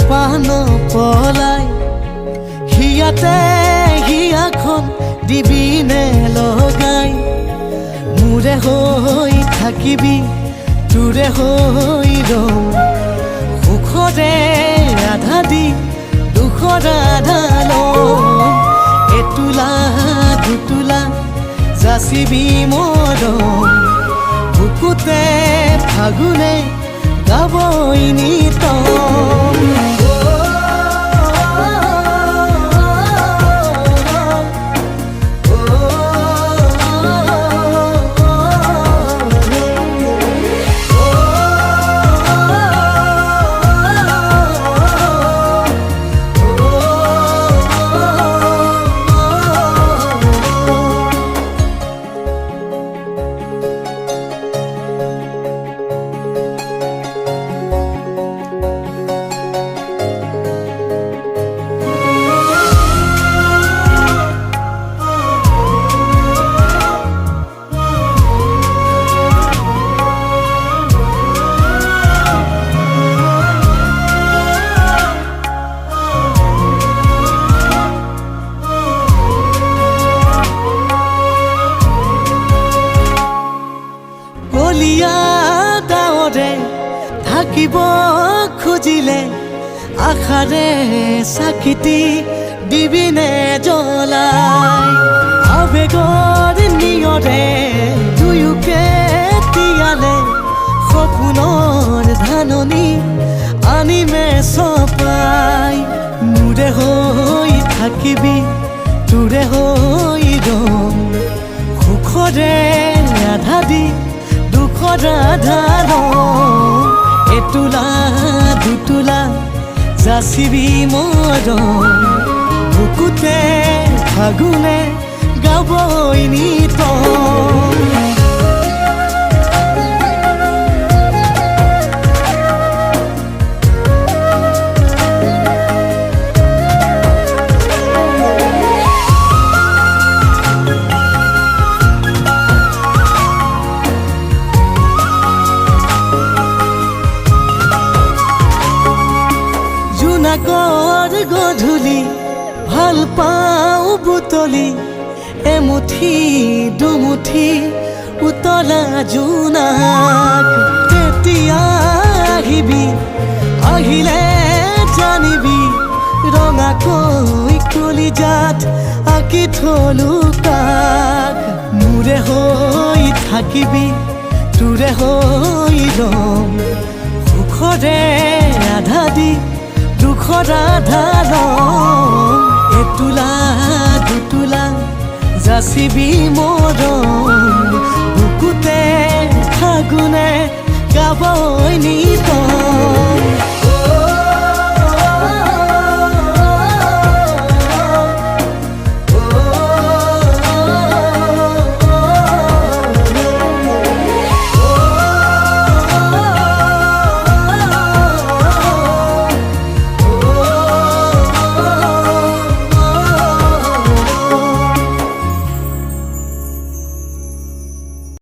পান পলাই হিয়াতে হিয়াখন দিবিনে লগাই মোৰে হৈ থাকিবি তোৰে হৈ ৰম সুখৰে আধা দি দুখৰ আধা লম এতোলা দুতোলা যাচিবি মৰম বুকুতে ফাগুনে গাবই নিতম ডাৱৰে থাকিব খুজিলে আশাৰে চাকিটি দিবিনে জ্বলাই আবেগৰ নিয়ৰে দুয়োকে তিয়ালে সপোনৰ ধাননি আনিমে চপাই মোৰে হৈ থাকিবি তোৰে হৈ ৰম সুখৰে আধা দি আধা লম এতোলা দুতোলা যাচিবি মৰম বুকুতে ফাগুনে গাবই নিতম জোনাকৰ গধূলি ভাল পাওঁ বুটলি এমুঠি দুমুঠি উতলা জোনাক তেতিয়া আহিবি আহিলে জানিবি ৰঙাকৈ কলিজাত আঁকি থলো কাক মোৰে হৈ থাকিবি তোৰে হৈ ৰম সুখৰে আধা দি দুখৰ আধা লম এতোলা দুতোলা যাচিবি মৰম বুকুতে ফাগুনে গাবই নি